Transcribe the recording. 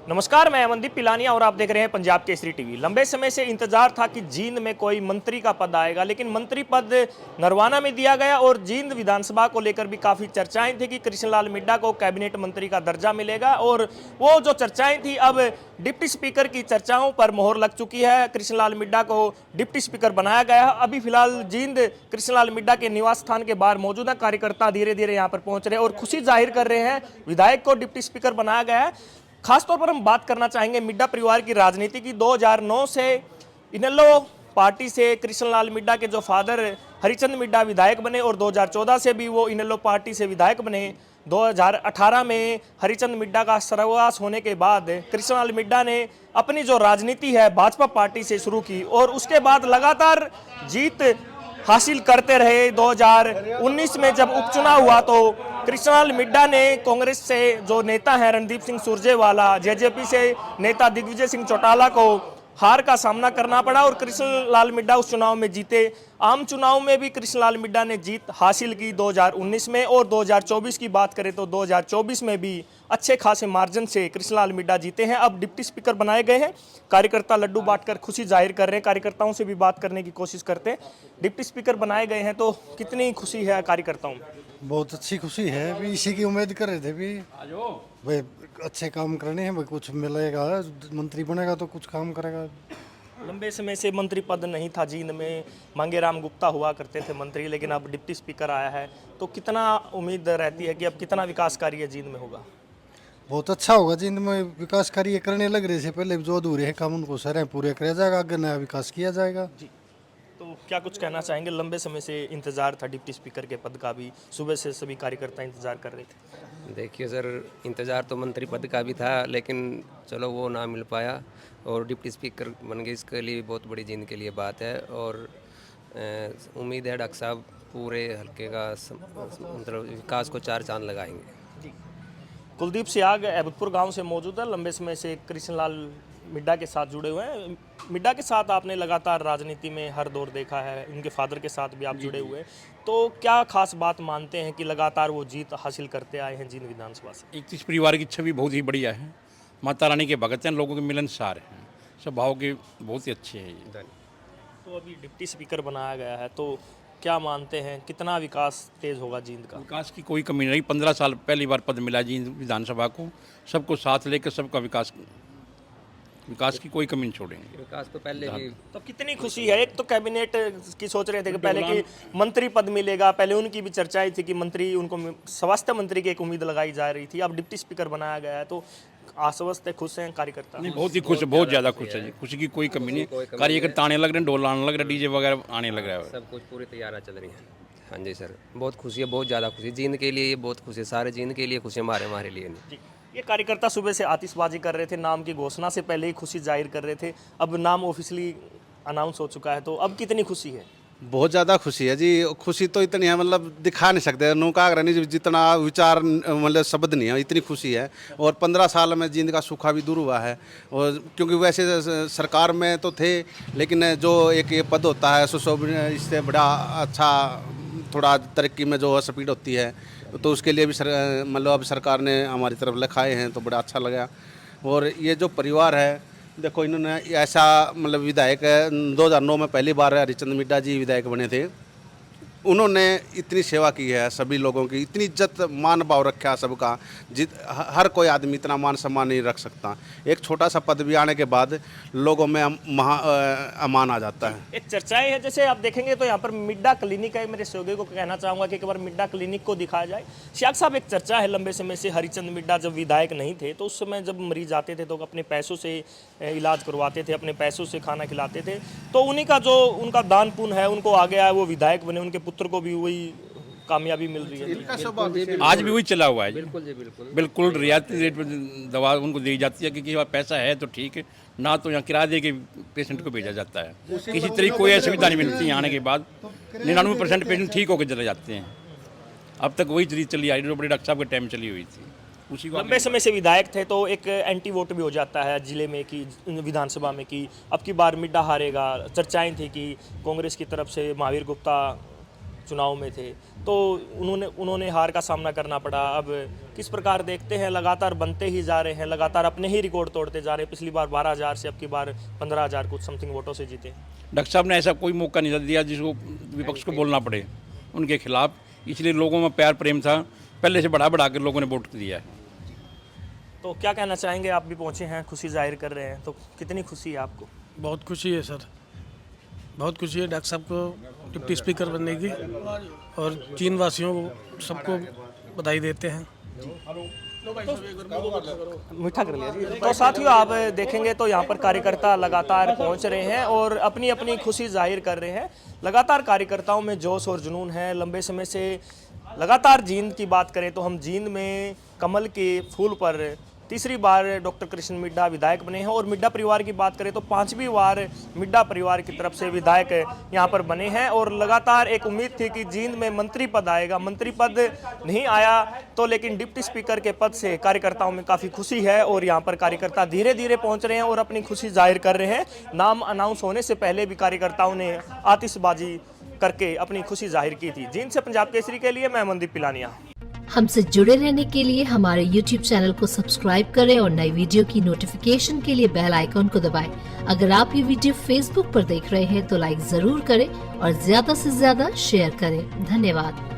नमस्कार, मैं अमनदीप पिलानिया और आप देख रहे हैं पंजाब केसरी टीवी। लंबे समय से इंतजार था कि जींद में कोई मंत्री का पद आएगा, लेकिन मंत्री पद नरवाना में दिया गया और जींद विधानसभा को लेकर भी काफ़ी चर्चाएं थी कि कृष्णलाल मिड्डा को कैबिनेट मंत्री का दर्जा मिलेगा। और वो जो चर्चाएं थी, अब डिप्टी स्पीकर की चर्चाओं पर मोहर लग चुकी है। कृष्णलाल मिड्डा को डिप्टी स्पीकर बनाया गया है। अभी फिलहाल जींद कृष्णलाल मिड्डा के निवास स्थान के बाहर मौजूदा कार्यकर्ता धीरे धीरे यहाँ पर पहुंच रहे हैं और खुशी जाहिर कर रहे हैं। विधायक को डिप्टी स्पीकर बनाया गया है। खासतौर पर हम बात करना चाहेंगे मिड्डा परिवार की राजनीति की। 2009 से इनेलो पार्टी से कृष्णलाल मिड्डा के जो फादर हरिचंद मिड्डा विधायक बने और 2014 से भी वो इनेलो पार्टी से विधायक बने। 2018 में हरिचंद मिड्डा का सर्वनाश होने के बाद कृष्णलाल मिड्डा ने अपनी जो राजनीति है भाजपा पार्टी से शुरू की और उसके बाद लगातार जीत हासिल करते रहे। 2019 में जब उपचुनाव हुआ तो कृष्णलाल मिड्डा ने कांग्रेस से जो नेता हैं रणदीप सिंह सुरजेवाला, जेजेपी से नेता दिग्विजय सिंह चौटाला को हार का सामना करना पड़ा और कृष्णलाल मिड्डा उस चुनाव में जीते। आम चुनाव में भी कृष्णलाल मिड्डा ने जीत हासिल की 2019 में और 2024 की बात करें तो 2024 में भी अच्छे खासे मार्जिन से कृष्णलाल मिड्डा जीते हैं। अब डिप्टी स्पीकर बनाए गए हैं। कार्यकर्ता लड्डू बांटकर खुशी जाहिर कर रहे हैं। कार्यकर्ताओं से भी बात करने की कोशिश करते हैं। डिप्टी स्पीकर बनाए गए हैं तो कितनी खुशी है कार्यकर्ताओं में? बहुत अच्छी खुशी है। अभी इसी की उम्मीद कर रहे थे भी भाई अच्छे काम करने हैं, भाई कुछ मिलेगा, मंत्री बनेगा तो कुछ काम करेगा। लंबे समय से मंत्री पद नहीं था जींद में। मांगेराम गुप्ता हुआ करते थे मंत्री, लेकिन अब डिप्टी स्पीकर आया है तो कितना उम्मीद रहती है कि अब कितना विकास कार्य जींद में होगा? बहुत अच्छा होगा। जिन में विकास कार्य करने लग रहे थे पहले, जो अधूरे हैं काम उनको सारे पूरे किया जाएगा, आगे नया विकास किया जाएगा। जी, तो क्या कुछ कहना चाहेंगे? लंबे समय से इंतजार था डिप्टी स्पीकर के पद का भी, सुबह से सभी कार्यकर्ता इंतजार कर रहे थे। देखिए सर, इंतज़ार तो मंत्री पद का भी था, लेकिन चलो वो ना मिल पाया और डिप्टी स्पीकर बन गए, इसके लिए बहुत बड़ी जींद के लिए बात है। और उम्मीद है डॉक्टर साहब पूरे हल्के का मतलब विकास को चार चांद लगाएंगे। जी, कुलदीप सियाग अहमदपुर गांव से मौजूद है। लंबे समय से कृष्णलाल मिड्डा के साथ जुड़े हुए हैं। मिड्डा के साथ आपने लगातार राजनीति में हर दौर देखा है, उनके फादर के साथ भी आप जुड़े हुए हैं, तो क्या खास बात मानते हैं कि लगातार वो जीत हासिल करते आए हैं जींद विधानसभा से? एक इस परिवार की छवि बहुत ही बढ़िया है। माता रानी के भगत हैं, लोगों के मिलनसार हैं, स्वभाव के बहुत ही अच्छे हैं ये। तो अभी डिप्टी स्पीकर बनाया गया है तो क्या मानते हैं कितना विकास तेज होगा जींद का? विकास की कोई कमी नहीं। 15 साल पहली बार पद मिला जी विधानसभा को, सबको साथ लेकर सबका विकास की कोई कमी नहीं छोड़ेंगे। विकास तो पहले भी तो कितनी खुशी है। एक तो कैबिनेट की सोच रहे थे कि पहले कि मंत्री पद मिलेगा, पहले उनकी भी चर्चाएं थी कि मंत्री, उनको स्वास्थ्य मंत्री की एक उम्मीद लगाई जा रही थी। अब डिप्टी स्पीकर बनाया गया है तो आश्वस्त है, खुश हैं कार्यकर्ता? नहीं, बहुत ही खुश है, बहुत ज़्यादा खुश है जी। खुशी की कोई कमी नहीं। कार्यकर्ता आने लग रहे हैं, ढोल आने लग रहा है, डीजे वगैरह आने लग रहा है। सब कुछ पूरी तैयारियाँ चल रही हैं। हाँ जी सर, बहुत खुशी है, बहुत ज़्यादा खुशी जींद के लिए। ये बहुत खुशी है, सारे जींद के लिए खुशी, हमारे लिए नहीं। जी, ये कार्यकर्ता सुबह से आतिशबाजी कर रहे थे, नाम की घोषणा से पहले ही खुशी जाहिर कर रहे थे। अब नाम ऑफिशियली अनाउंस हो चुका है तो अब कितनी खुशी है? बहुत ज़्यादा खुशी है जी। खुशी तो इतनी है, मतलब दिखा नहीं सकते, नौका नहीं, जितना विचार मतलब शब्द नहीं है, इतनी खुशी है। और 15 साल में जींद का सूखा भी दूर हुआ है। और क्योंकि वैसे सरकार में तो थे, लेकिन जो एक ये पद होता है सुशोभित, इससे बड़ा अच्छा थोड़ा तरक्की में जो स्पीड होती है, तो उसके लिए भी मतलब अब सरकार ने हमारी तरफ लिखाए हैं तो बड़ा अच्छा लगा। और ये जो परिवार है, देखो इन्होंने ऐसा मतलब विधायक 2009 में पहली बार हरिचंद मिड्डा जी विधायक बने थे। उन्होंने इतनी सेवा की है सभी लोगों की, इतनी इज्जत मान भाव रखा सबका, हर कोई आदमी इतना मान सम्मान नहीं रख सकता। एक छोटा सा पद भी आने के बाद लोगों में अमान आ जाता है। एक चर्चाएं है, जैसे आप देखेंगे तो यहाँ पर मिड्डा क्लिनिक है। मेरे सहयोगी को कहना चाहूँगा कि एक बार मिड्डा क्लिनिक को दिखाया जाए। सियाग साहब, एक चर्चा है लंबे समय से, हरिचंद मिड्डा जब विधायक नहीं थे तो उस समय जब मरीज आते थे तो अपने पैसों से इलाज करवाते थे, अपने पैसों से खाना खिलाते थे, तो उन्हीं का जो उनका दान पुण्य है उनको आ गया है, वो विधायक बने, उनके पुत्र को भी वही कामयाबी मिल रही है। आज भी वही चला हुआ है जी। बिल्कुल जी, बिल्कुल बिल्कुल रियायती रेट पर दवा उनको दी जाती है, क्योंकि पैसा है तो ठीक है, ना तो यहाँ किराया दे के पेशेंट को भेजा जाता है। किसी तरह कोई ऐसी सुविधा नहीं मिलती। आने के बाद 99% पेशेंट ठीक होकर चले जाते हैं। अब तक वही चीज़ चली आई जो बड़े डॉक्टर साहब के टाइम चली हुई थी, उसी को। लंबे समय से विधायक थे तो एक एंटी वोट भी हो जाता है जिले में कि विधानसभा में कि अब की बार मिड्डा हारेगा। चर्चाएं थी कि कांग्रेस की तरफ से महावीर गुप्ता चुनाव में थे तो उन्होंने हार का सामना करना पड़ा। अब किस प्रकार देखते हैं? लगातार बनते ही जा रहे हैं, लगातार अपने ही रिकॉर्ड तोड़ते जा रहे हैं। पिछली बार 12,000 से, अब की बार 15,000 कुछ समथिंग वोटों से जीते। डॉक्टर साहब ने ऐसा कोई मौका नहीं दिया जिसको विपक्ष को बोलना पड़े उनके खिलाफ, इसलिए लोगों में प्यार प्रेम था, पहले से बढ़ा बढ़ा कर लोगों ने वोट दिया है। तो क्या कहना चाहेंगे? आप भी पहुंचे हैं, खुशी जाहिर कर रहे हैं, तो कितनी खुशी है आपको? बहुत खुशी है सर, बहुत खुशी है डॉक्टर साहब को डिप्टी स्पीकर बनने की, और जींद वासियों को सबको बधाई देते हैं। मीठा कर लिया जी। तो साथियों, आप देखेंगे तो यहाँ पर कार्यकर्ता लगातार पहुँच रहे हैं और अपनी अपनी खुशी जाहिर कर रहे हैं। लगातार कार्यकर्ताओं में जोश और जुनून है। लंबे समय से लगातार जींद की बात करें तो हम जींद में कमल के फूल पर तीसरी बार डॉक्टर कृष्ण मिड्ढा विधायक बने हैं, और मिड्ढा परिवार की बात करें तो 5वीं बार मिड्ढा परिवार की तरफ से विधायक यहां पर बने हैं। और लगातार एक उम्मीद थी कि जींद में मंत्री पद आएगा, मंत्री पद नहीं आया तो लेकिन डिप्टी स्पीकर के पद से कार्यकर्ताओं में काफ़ी खुशी है, और यहां पर कार्यकर्ता धीरे धीरे पहुंच रहे हैं और अपनी खुशी जाहिर कर रहे हैं। नाम अनाउंस होने से पहले भी कार्यकर्ताओं ने आतिशबाजी करके अपनी खुशी जाहिर की थी। जींद से पंजाब केसरी के लिए मैं मनदीप पिलानिया। हमसे जुड़े रहने के लिए हमारे YouTube चैनल को सब्सक्राइब करें और नई वीडियो की नोटिफिकेशन के लिए बेल आइकॉन को दबाएं। अगर आप ये वीडियो Facebook पर देख रहे हैं तो लाइक जरूर करें और ज्यादा से ज्यादा शेयर करें। धन्यवाद।